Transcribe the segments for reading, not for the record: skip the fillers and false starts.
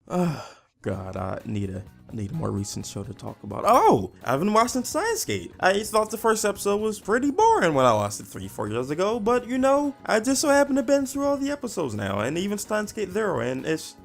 God, I need a more recent show to talk about. Oh, I've been watching Steins. I thought the first episode was pretty boring when I watched it 3-4 years ago, but you know, I just so happen to been through all the episodes now, and even Steins Zero, and it's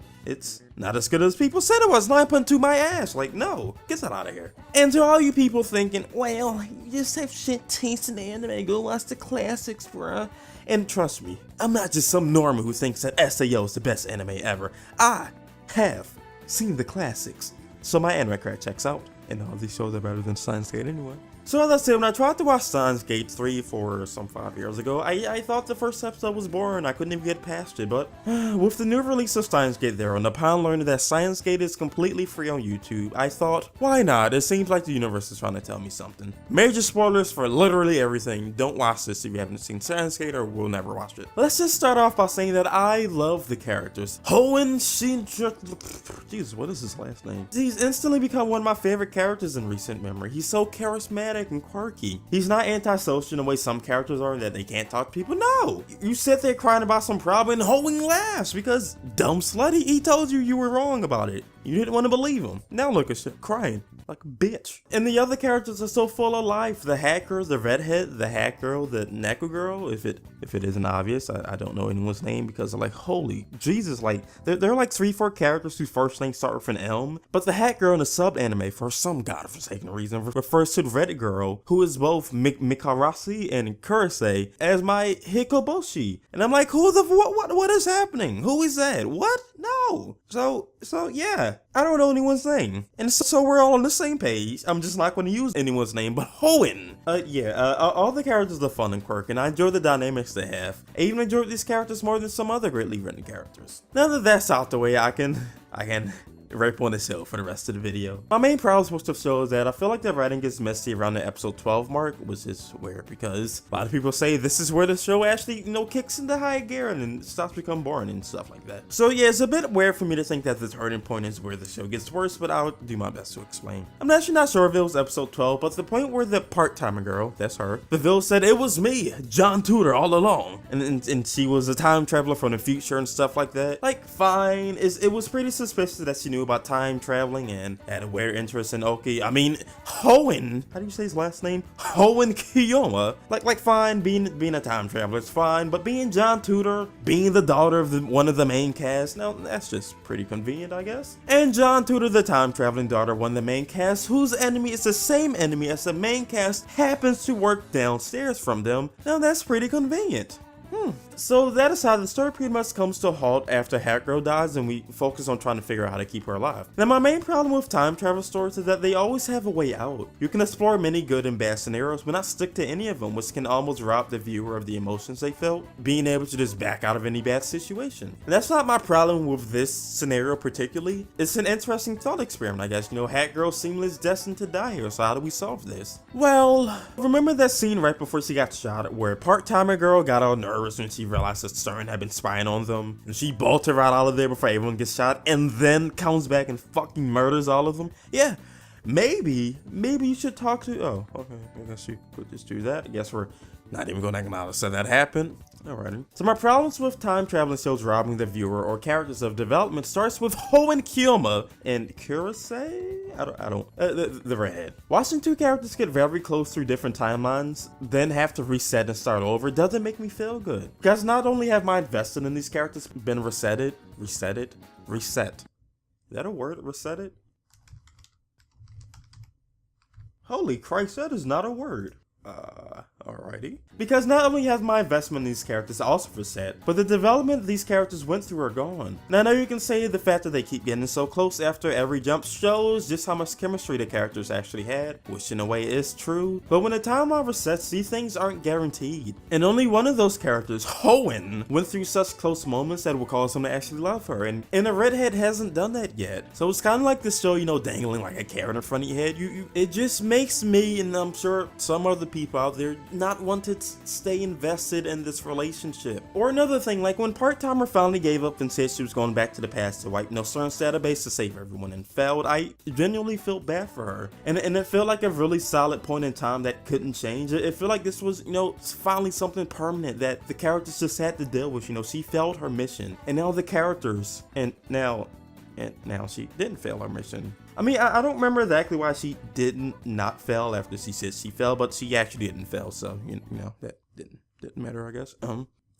not as good as people said it was. 9.2 my ass. Like, no, get that out of here. And to all you people thinking, well, you just have shit taste in anime, go watch the classics, bruh. And trust me, I'm not just some normie who thinks that SAO is the best anime ever. I have seen the classics. So my anime credit checks out, and all these shows are better than Steins anyway. So as I said, when I tried to watch Steins 3, 4, some 5 years ago, I thought the first episode was boring. I couldn't even get past it, but with the new release of Steins Zero and upon learning that Steins is completely free on YouTube, I thought, why not? It seems like the universe is trying to tell me something. Major spoilers for literally everything. Don't watch this if you haven't seen Steins or will never watch it. Let's just start off by saying that I love the characters. Hoenn Shinja... Jesus, what is his last name? He's instantly become one of my favorite characters in recent memory. He's so charismatic and quirky. He's not antisocial in the way some characters are that they can't talk to people. No! You sit there crying about some problem and Hoenn laughs because dumb slutty, he told you were wrong about it. You didn't want to believe him. Now look at you, crying like a bitch. And the other characters are so full of life. The hacker, the redhead, the hack girl, the Neko girl, if it isn't obvious, I don't know anyone's name because they're like, holy Jesus, like, there are like 3-4 characters whose first names start with an M, but the hack girl in the sub-anime, for some godforsaken reason, refers to the red girl, who is both Mikarasi and Kurase, as my Hikoboshi. And I'm like, what is happening? Who is that? What? No. So yeah, I don't know anyone's name. And so we're all on the same page. I'm just not going to use anyone's name, but Hoenn. All the characters are fun and quirky, and I enjoy the dynamics they have. I even enjoyed these characters more than some other greatly written characters. Now that that's out the way, I can rape on this hill for the rest of the video. My main problems with the show is that I feel like the writing gets messy around the episode 12 mark, which is weird because a lot of people say this is where the show actually, kicks into high gear and then stops becoming boring and stuff like that. So yeah, it's a bit weird for me to think that the turning point is where the show gets worse, but I'll do my best to explain. I'm actually not sure if it was episode 12, but the point where the part-timer girl, that's her, the villain said, "It was me, John Tudor, all along," and she was a time traveler from the future and stuff like that. Like, fine, it was pretty suspicious that she knew about time traveling and had a weird interest in Hoenn, how do you say his last name? Hoenn Kiyoma. Like fine, being a time traveler is fine, but being John Tudor, being the daughter of one of the main cast, now that's just pretty convenient, I guess. And John Tudor, the time traveling daughter, one of the main cast, whose enemy is the same enemy as the main cast, happens to work downstairs from them. Now that's pretty convenient. So that aside, the story pretty much comes to a halt after Hat Girl dies and we focus on trying to figure out how to keep her alive. Now my main problem with time travel stories is that they always have a way out. You can explore many good and bad scenarios but not stick to any of them, which can almost rob the viewer of the emotions they felt, being able to just back out of any bad situation. And that's not my problem with this scenario particularly. It's an interesting thought experiment, I guess. Hat Girl seemingly is destined to die here, so how do we solve this? Well, remember that scene right before she got shot where part-timer girl got all nervous when she realized that Stern had been spying on them, and she bolted right out of there before everyone gets shot, and then comes back and fucking murders all of them? Yeah, maybe you should talk to, oh, okay, I guess you could just do that. I guess we're not even gonna acknowledge that happened. Alrighty. So my problems with time traveling shows robbing the viewer or characters of development starts with Hoenn Kiyoma and Kurase? The redhead. Watching two characters get very close through different timelines, then have to reset and start over doesn't make me feel good. Because not only have my investment in these characters been reset. Is that a word? Resetted? Holy Christ, that is not a word. Alrighty. Because not only has my investment in these characters also reset, but the development these characters went through are gone. Now I know you can say the fact that they keep getting so close after every jump shows just how much chemistry the characters actually had, which in a way is true, but when the timeline resets, these things aren't guaranteed. And only one of those characters, Hoenn, went through such close moments that will cause him to actually love her, and the redhead hasn't done that yet. So it's kind of like this show, dangling like a carrot in front of your head. It just makes me, and I'm sure some other people out there, not want to stay invested in this relationship. Or another thing, like when part-timer finally gave up and said she was going back to the past to wipe Stern's database to save everyone and failed, I genuinely felt bad for her. And it felt like a really solid point in time that couldn't change. It felt like this was, finally something permanent that the characters just had to deal with. She failed her mission. And now the characters, and now and now she didn't fail her mission. I mean, I don't remember exactly why she didn't not fail after she said she fell, but she actually didn't fail, so, you know, that didn't matter, I guess.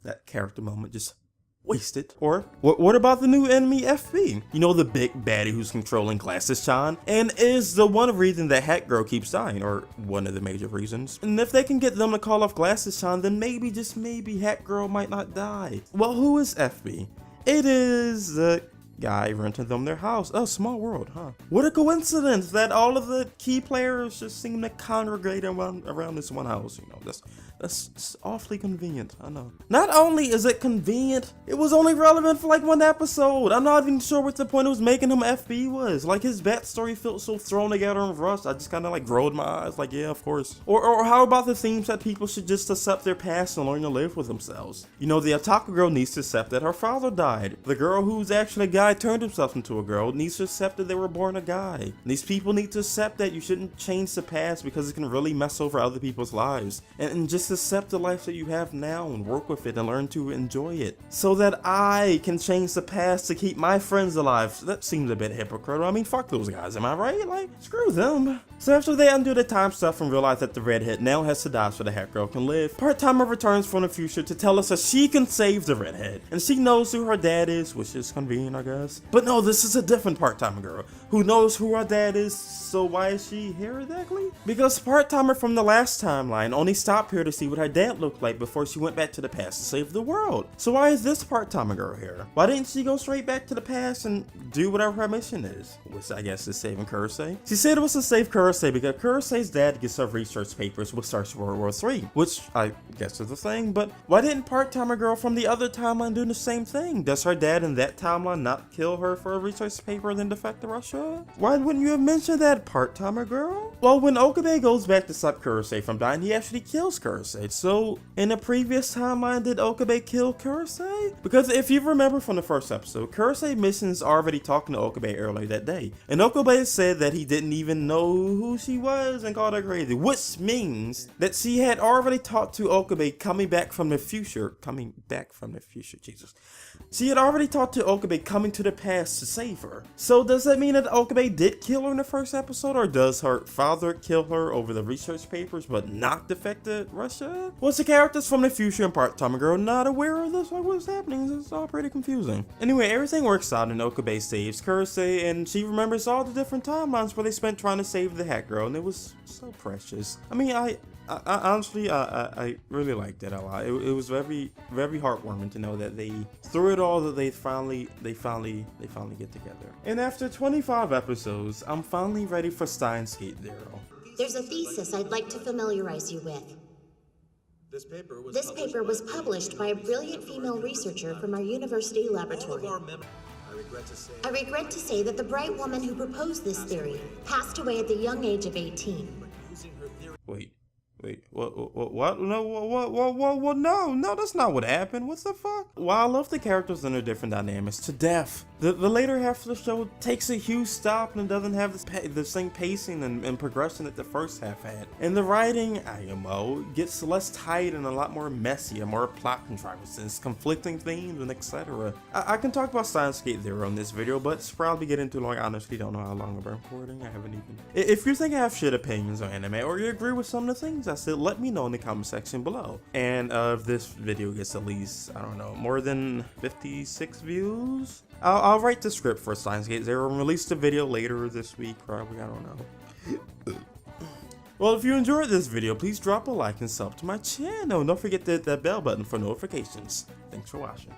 That character moment just wasted. Or what about the new enemy FB? You know, the big baddie who's controlling Glasses Chan and is the one reason that Hat Girl keeps dying, or one of the major reasons. And if they can get them to call off Glasses Chan, then maybe, just maybe, Hat Girl might not die. Well, who is FB? It is the guy renting them their house. Oh, small world, huh? What a coincidence that all of the key players just seem to congregate around this one house. You know, that's awfully convenient, I know. Not only is it convenient, it was only relevant for like one episode. I'm not even sure what the point it was making him FB was. Like, his backstory felt so thrown together and rushed, I just kind of like rolled my eyes like, yeah, of course. Or how about the themes that people should just accept their past and learn to live with themselves? You know, the otaku girl needs to accept that her father died. The girl who's actually a guy turned himself into a girl needs to accept that they were born a guy. These people need to accept that you shouldn't change the past because it can really mess over other people's lives. And just accept the life that you have now and work with it and learn to enjoy it. So that I can change the past to keep my friends alive. That seems a bit hypocritical. I mean, fuck those guys, am I right? Like, screw them. So after they undo the time stuff and realize that the redhead now has to die so the Hat Girl can live, Part-Timer returns from the future to tell us that she can save the redhead. And she knows who her dad is, which is convenient, I guess. But no, this is a different Part-Timer girl who knows who her dad is, so why is she here exactly? Because Part-Timer from the last timeline only stopped here to see what her dad looked like before she went back to the past to save the world. So why is this Part-Timer girl here? Why didn't she go straight back to the past and do whatever her mission is? Which I guess is saving Kurosei. She said it was to save Kurosei because Kurosei's dad gets her research papers with starts World War III, which I guess is the thing, but why didn't Part-Timer girl from the other timeline do the same thing? Does her dad in that timeline not kill her for a research paper and then defect to Russia? Why wouldn't you have mentioned that, Part-Timer girl? Well, when Okabe goes back to stop Kurosei from dying, he actually kills Kurosei. So, in the previous timeline, did Okabe kill Kurosei? Because if you remember from the first episode, Kurosei missions already talking to Okabe earlier that day. And Okabe said that he didn't even know who she was and called her crazy. Which means that she had already talked to Okabe coming back from the future. Jesus. She had already talked to Okabe coming to the past to save her. So does that mean that Okabe did kill her in the first episode, or does her father kill her over the research papers but not defect to Russia? Was the characters from the future and Part-Timer girl not aware of this? Like, what's happening? This is all pretty confusing. Anyway, everything works out and Okabe saves Kurosei, and she remembers all the different timelines where they spent trying to save the Hat Girl, and it was so precious. I mean, I honestly, I really liked it a lot. It was very, very heartwarming to know that they, through it all, that they finally get together. And after 25 episodes, I'm finally ready for Steins Gate 0. There's a thesis I'd like to familiarize you with. This paper was published by a brilliant female researcher from our university laboratory. I regret to say that the bright woman who proposed this theory passed away at the young age of 18. Wait, what? No, that's not what happened. What the fuck? While I love the characters and their different dynamics to death, the later half of the show takes a huge stop and doesn't have the same pacing and progression that the first half had. And the writing, IMO, gets less tight and a lot more messy and more plot contrivances, conflicting themes, and etc. I can talk about Steins Gate 0 in this video, but it's probably getting too long. I honestly don't know how long I've been recording. I haven't even. If you think I have shit opinions on anime, or you agree with some of the things I said, let me know in the comment section below. And if this video gets at least, I don't know, more than 56 views, I'll write the script for Steins Gate 0 and release the video later this week, probably, I don't know. Well, if you enjoyed this video, please drop a like and sub to my channel. And don't forget that bell button for notifications. Thanks for watching.